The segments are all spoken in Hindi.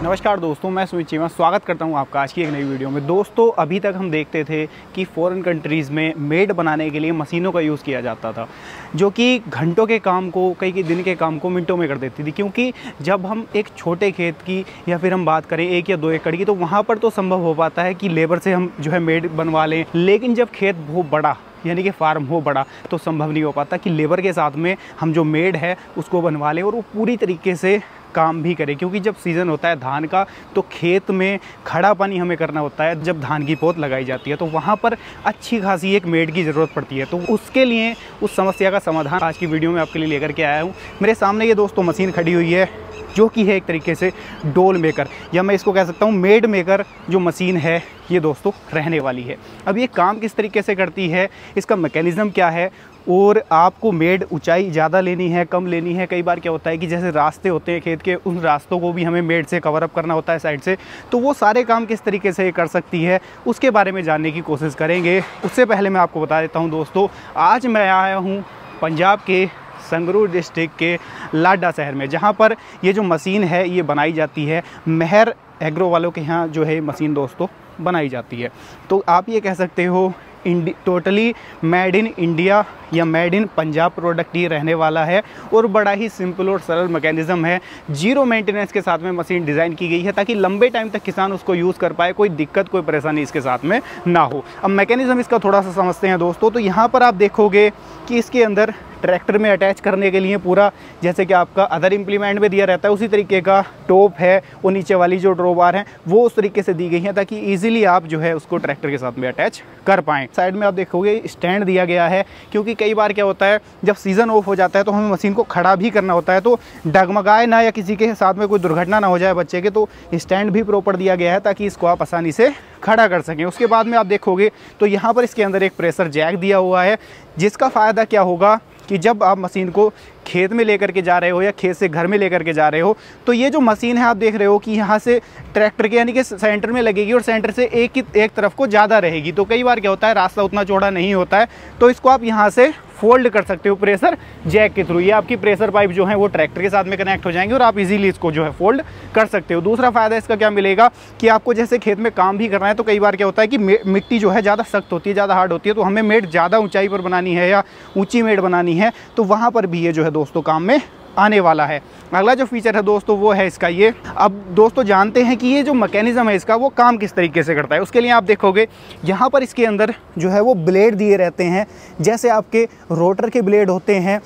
नमस्कार दोस्तों, मैं सुमित चीमा स्वागत करता हूं आपका आज की एक नई वीडियो में। दोस्तों, अभी तक हम देखते थे कि फ़ॉरेन कंट्रीज़ में मेड बनाने के लिए मशीनों का यूज़ किया जाता था, जो कि घंटों के काम को, कई दिन के काम को मिनटों में कर देती थी। क्योंकि जब हम एक छोटे खेत की या फिर हम बात करें 1 या 2 एकड़ की, तो वहाँ पर तो संभव हो पाता है कि लेबर से हम जो है मेड बनवा लें। लेकिन जब खेत बहुत बड़ा यानी कि फार्म हो बड़ा, तो संभव नहीं हो पाता कि लेबर के साथ में हम जो मेड है उसको बनवा लें और वो पूरी तरीके से काम भी करें। क्योंकि जब सीज़न होता है धान का, तो खेत में खड़ा पानी हमें करना होता है। जब धान की पौध लगाई जाती है तो वहाँ पर अच्छी खासी एक मेड की ज़रूरत पड़ती है। तो उसके लिए उस समस्या का समाधान आज की वीडियो में आपके लिए लेकर के आया हूँ। मेरे सामने ये दोस्तों मशीन खड़ी हुई है, जो कि है एक तरीके से डोल मेकर, या मैं इसको कह सकता हूँ मेड मेकर जो मशीन है ये दोस्तों रहने वाली है। अब ये काम किस तरीके से करती है, इसका मैकेनिज़्म क्या है, और आपको मेड ऊंचाई ज़्यादा लेनी है, कम लेनी है। कई बार क्या होता है कि जैसे रास्ते होते हैं खेत के, उन रास्तों को भी हमें मेड से कवर अप करना होता है साइड से। तो वो सारे काम किस तरीके से कर सकती है, उसके बारे में जानने की कोशिश करेंगे। उससे पहले मैं आपको बता देता हूँ दोस्तों, आज मैं आया हूँ पंजाब के संगरूर डिस्ट्रिक्ट के लाडा शहर में, जहाँ पर ये जो मशीन है ये बनाई जाती है। मेहर एग्रो वालों के यहाँ जो है मशीन दोस्तों बनाई जाती है। तो आप ये कह सकते हो टोटली मेड इन इंडिया या मेड इन पंजाब प्रोडक्ट ही रहने वाला है, और बड़ा ही सिंपल और सरल मैकेनिज़्म है। जीरो मेंटेनेंस के साथ में मशीन डिज़ाइन की गई है, ताकि लंबे टाइम तक किसान उसको यूज़ कर पाए, कोई दिक्कत कोई परेशानी इसके साथ में ना हो। अब मैकेनिज़्म इसका थोड़ा सा समझते हैं दोस्तों। तो यहाँ पर आप देखोगे कि इसके अंदर ट्रैक्टर में अटैच करने के लिए पूरा, जैसे कि आपका अदर इम्प्लीमेंट में दिया रहता है, उसी तरीके का टॉप है, वो नीचे वाली जो ड्रॉ बार है वो उस तरीके से दी गई है, ताकि इजीली आप जो है उसको ट्रैक्टर के साथ में अटैच कर पाएँ। साइड में आप देखोगे स्टैंड दिया गया है, क्योंकि कई बार क्या होता है जब सीज़न ऑफ हो जाता है तो हमें मशीन को खड़ा भी करना होता है, तो डगमगाए ना या किसी के साथ में कोई दुर्घटना ना हो जाए बच्चे के, तो स्टैंड भी प्रॉपर दिया गया है ताकि इसको आप आसानी से खड़ा कर सकें। उसके बाद में आप देखोगे तो यहाँ पर इसके अंदर एक प्रेशर जैक दिया हुआ है, जिसका फ़ायदा क्या होगा कि जब आप मशीन को खेत में लेकर के जा रहे हो या खेत से घर में लेकर के जा रहे हो, तो ये जो मशीन है आप देख रहे हो कि यहाँ से ट्रैक्टर के यानी कि सेंटर में लगेगी, और सेंटर से एक तरफ को ज़्यादा रहेगी। तो कई बार क्या होता है रास्ता उतना चौड़ा नहीं होता है, तो इसको आप यहाँ से फोल्ड कर सकते हो प्रेशर जैक के थ्रू। ये आपकी प्रेशर पाइप जो है वो ट्रैक्टर के साथ में कनेक्ट हो जाएंगे और आप इजीली इसको जो है फोल्ड कर सकते हो। दूसरा फ़ायदा इसका क्या मिलेगा कि आपको जैसे खेत में काम भी करना है, तो कई बार क्या होता है कि मिट्टी जो है ज़्यादा सख्त होती है, ज़्यादा हार्ड होती है, तो हमें मेड ज़्यादा ऊंचाई पर बनानी है या ऊंची मेड बनानी है, तो वहाँ पर भी ये जो है दोस्तों काम में आने वाला है। अगला जो फीचर है दोस्तों वो है इसका ये। अब दोस्तों जानते हैं कि ये जो मैकेनिज़्म है इसका वो काम किस तरीके से करता है। उसके लिए आप देखोगे यहाँ पर इसके अंदर जो है वो ब्लेड दिए रहते हैं, जैसे आपके रोटर के ब्लेड होते हैं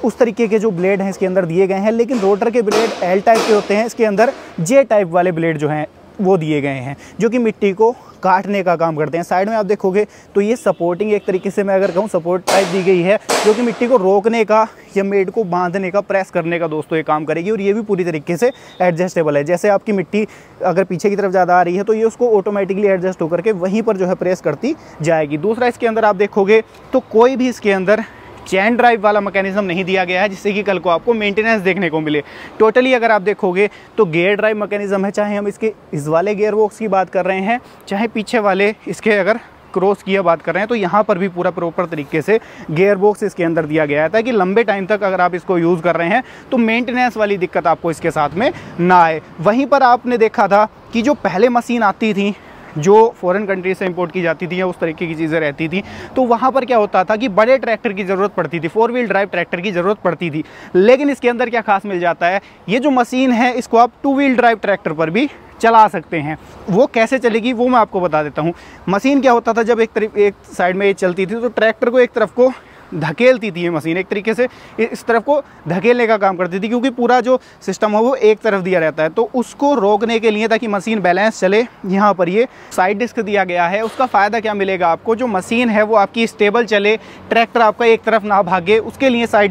उस तरीके के जो ब्लेड हैं इसके अंदर दिए गए हैं। लेकिन रोटर के ब्लेड एल टाइप के होते हैं, इसके अंदर जे टाइप वाले ब्लेड जो हैं वो दिए गए हैं, जो कि मिट्टी को काटने का काम करते हैं। साइड में आप देखोगे तो ये सपोर्टिंग एक तरीके से मैं अगर कहूँ सपोर्ट टाइप दी गई है, जो कि मिट्टी को रोकने का या मेड को बांधने का, प्रेस करने का दोस्तों ये काम करेगी। और ये भी पूरी तरीके से एडजस्टेबल है। जैसे आपकी मिट्टी अगर पीछे की तरफ ज़्यादा आ रही है तो ये उसको ऑटोमेटिकली एडजस्ट होकर के वहीं पर जो है प्रेस करती जाएगी। दूसरा, इसके अंदर आप देखोगे तो कोई भी इसके अंदर चैन ड्राइव वाला मैकेनिज्म नहीं दिया गया है, जिससे कि कल को आपको मेंटेनेंस देखने को मिले। टोटली अगर आप देखोगे तो गियर ड्राइव मैकेनिज्म है, चाहे हम इसके इस वाले गियर बॉक्स की बात कर रहे हैं, चाहे पीछे वाले इसके अगर क्रॉस की बात कर रहे हैं, तो यहाँ पर भी पूरा प्रॉपर तरीके से गियर बॉक्स इसके अंदर दिया गया है, ताकि लंबे टाइम तक अगर आप इसको यूज़ कर रहे हैं तो मेंटेनेंस वाली दिक्कत आपको इसके साथ में ना आए। वहीं पर आपने देखा था कि जो पहले मशीन आती थी जो फॉरेन कंट्री से इंपोर्ट की जाती थी या उस तरीके की चीज़ें रहती थी, तो वहाँ पर क्या होता था कि बड़े ट्रैक्टर की ज़रूरत पड़ती थी, 4 व्हील ड्राइव ट्रैक्टर की ज़रूरत पड़ती थी। लेकिन इसके अंदर क्या खास मिल जाता है, ये जो मशीन है इसको आप 2 व्हील ड्राइव ट्रैक्टर पर भी चला सकते हैं। वो कैसे चलेगी वो मैं आपको बता देता हूँ। मशीन क्या होता था, जब एक साइड में ये चलती थी तो ट्रैक्टर को एक तरफ को धकेलती थी ये मशीन, एक तरीके से इस तरफ को धकेलने का काम करती थी, क्योंकि पूरा जो सिस्टम है वो एक तरफ दिया रहता है। तो उसको रोकने के लिए, ताकि मशीन बैलेंस चले, यहाँ पर ये साइड डिस्क दिया गया है। उसका फ़ायदा क्या मिलेगा आपको, जो मशीन है वो आपकी स्टेबल चले, ट्रैक्टर आपका एक तरफ ना भागे, उसके लिए साइड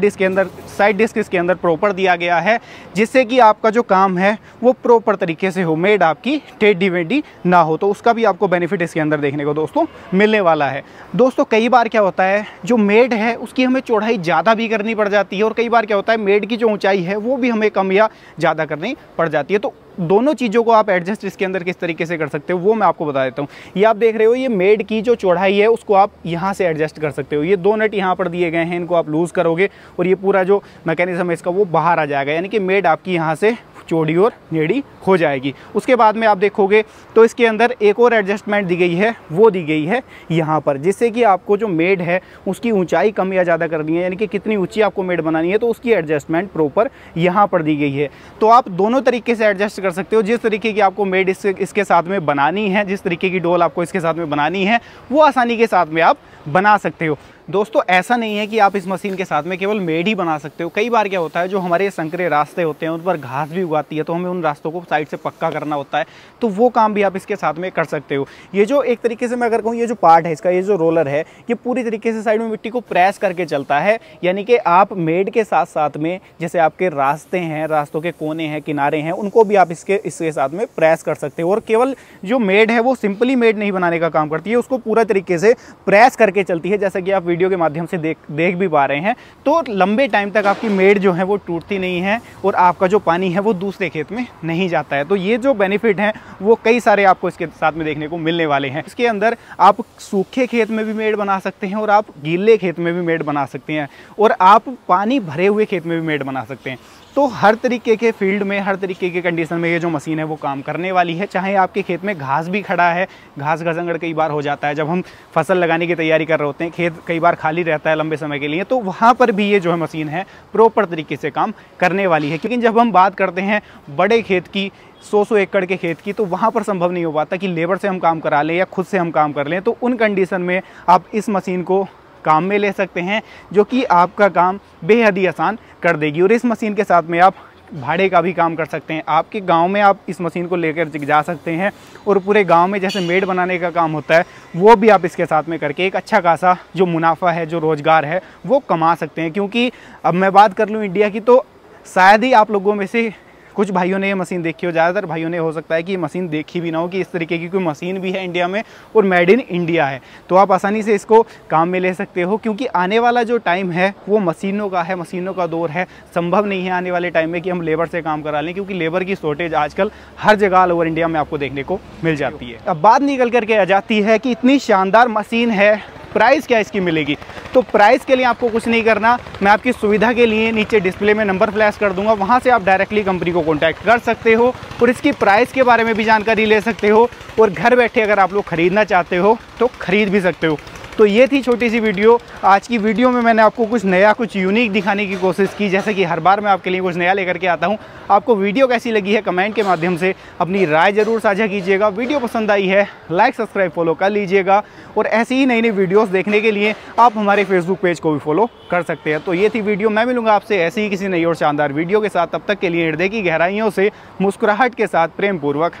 डिस्क इसके अंदर प्रॉपर दिया गया है, जिससे कि आपका जो काम है वो प्रॉपर तरीके से हो, मेड आपकी टेढ़ी वेढ़ी ना हो। तो उसका भी आपको बेनिफिट इसके अंदर देखने को दोस्तों मिलने वाला है। दोस्तों कई बार क्या होता है, जो मेड है उसकी हमें चौड़ाई ज़्यादा भी करनी पड़ जाती है, और कई बार क्या होता है मेड की जो ऊंचाई है वो भी हमें कम या ज़्यादा करनी पड़ जाती है। तो दोनों चीज़ों को आप एडजस्ट इसके अंदर किस तरीके से कर सकते हो वो मैं आपको बता देता हूँ। ये आप देख रहे हो, ये मेड की जो चौड़ाई है उसको आप यहाँ से एडजस्ट कर सकते हो। ये 2 नट यहाँ पर दिए गए हैं, इनको आप लूज़ करोगे और ये पूरा जो मैकेनिज्म है इसका वो बाहर आ जाएगा, यानी कि मेड आपकी यहाँ से चौड़ी और टेढ़ी हो जाएगी। उसके बाद में आप देखोगे तो इसके अंदर एक और एडजस्टमेंट दी गई है, वो दी गई है यहाँ पर, जिससे कि आपको जो मेड है उसकी ऊंचाई कम या ज़्यादा करनी है, यानी कि कितनी ऊंची आपको मेड बनानी है, तो उसकी एडजस्टमेंट प्रॉपर यहाँ पर दी गई है। तो आप दोनों तरीके से एडजस्ट कर सकते हो। जिस तरीके की आपको मेड इसके साथ में बनानी है, जिस तरीके की डोल आपको इसके साथ में बनानी है, वो आसानी के साथ में आप बना सकते हो। दोस्तों ऐसा नहीं है कि आप इस मशीन के साथ में केवल मेड ही बना सकते हो। कई बार क्या होता है, जो हमारे संकरे रास्ते होते हैं उन पर घास भी उगाती है, तो हमें उन रास्तों को साइड से पक्का करना होता है, तो वो काम भी आप इसके साथ में कर सकते हो। ये जो एक तरीके से मैं अगर कहूँ, ये जो पार्ट है इसका, ये जो रोलर है, ये पूरी तरीके से साइड में मिट्टी को प्रेस करके चलता है। यानी कि आप मेड के साथ साथ में जैसे आपके रास्ते हैं, रास्तों के कोने हैं, किनारे हैं, उनको भी आप इसके साथ में प्रेस कर सकते हो। और केवल जो मेड है वो सिंपली मेड नहीं बनाने का काम करती है, उसको पूरा तरीके से प्रेस करके चलती है, जैसा कि आप वीडियो के माध्यम से देख भी पा रहे हैं। तो लंबे टाइम तक आपकी मेड जो है वो टूटती नहीं है और आपका जो पानी है वो दूसरे खेत में नहीं जाता है। तो ये जो बेनिफिट हैं वो कई सारे आपको इसके साथ में देखने को मिलने वाले हैं। इसके अंदर आप सूखे खेत में भी मेड बना सकते हैं और आप गीले खेत में भी मेड बना सकते हैं और आप पानी भरे हुए खेत में भी मेड बना सकते हैं। तो हर तरीके के फील्ड में, हर तरीके के कंडीशन में ये जो मशीन है वो काम करने वाली है। चाहे आपके खेत में घास भी खड़ा है, घास घसंगड़ कई बार हो जाता है, जब हम फसल लगाने की तैयारी कर रहे होते हैं, खेत कई बार खाली रहता है लंबे समय के लिए, तो वहाँ पर भी ये जो है मशीन है प्रॉपर तरीके से काम करने वाली है। लेकिन जब हम बात करते हैं बड़े खेत की, 100 एकड़ के खेत की, तो वहाँ पर संभव नहीं हो पाता कि लेबर से हम काम करा लें या खुद से हम काम कर लें। तो उन कंडीशन में आप इस मशीन को काम में ले सकते हैं, जो कि आपका काम बेहद ही आसान कर देगी। और इस मशीन के साथ में आप भाड़े का भी काम कर सकते हैं। आपके गांव में आप इस मशीन को लेकर जा सकते हैं और पूरे गांव में जैसे मेड बनाने का काम होता है वो भी आप इसके साथ में करके एक अच्छा खासा जो मुनाफा है, जो रोज़गार है, वो कमा सकते हैं। क्योंकि अब मैं बात कर लूँ इंडिया की, तो शायद ही आप लोगों में से कुछ भाइयों ने ये मशीन देखी हो। ज़्यादातर भाइयों ने हो सकता है कि ये मशीन देखी भी ना हो कि इस तरीके की कोई मशीन भी है इंडिया में और मेड इन इंडिया है। तो आप आसानी से इसको काम में ले सकते हो, क्योंकि आने वाला जो टाइम है वो मशीनों का है, मशीनों का दौर है। संभव नहीं है आने वाले टाइम में कि हम लेबर से काम करा लें, क्योंकि लेबर की शॉर्टेज आजकल हर जगह ऑल ओवर इंडिया में आपको देखने को मिल जाती है। अब बात निकल करके आ जाती है कि इतनी शानदार मशीन है, प्राइस क्या इसकी मिलेगी। तो प्राइस के लिए आपको कुछ नहीं करना, मैं आपकी सुविधा के लिए नीचे डिस्प्ले में नंबर फ्लैश कर दूंगा, वहां से आप डायरेक्टली कंपनी को कांटेक्ट कर सकते हो और इसकी प्राइस के बारे में भी जानकारी ले सकते हो। और घर बैठे अगर आप लोग ख़रीदना चाहते हो तो ख़रीद भी सकते हो। तो ये थी छोटी सी वीडियो। आज की वीडियो में मैंने आपको कुछ नया, कुछ यूनिक दिखाने की कोशिश की, जैसे कि हर बार मैं आपके लिए कुछ नया लेकर के आता हूँ। आपको वीडियो कैसी लगी है कमेंट के माध्यम से अपनी राय ज़रूर साझा कीजिएगा। वीडियो पसंद आई है लाइक सब्सक्राइब फॉलो कर लीजिएगा और ऐसी ही नई नई वीडियोस देखने के लिए आप हमारे फेसबुक पेज को भी फॉलो कर सकते हैं। तो ये थी वीडियो, मैं मिलूंगा आपसे ऐसी ही किसी नई और शानदार वीडियो के साथ। तब तक के लिए हृदय की गहराइयों से मुस्कुराहट के साथ प्रेम पूर्वक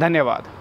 धन्यवाद।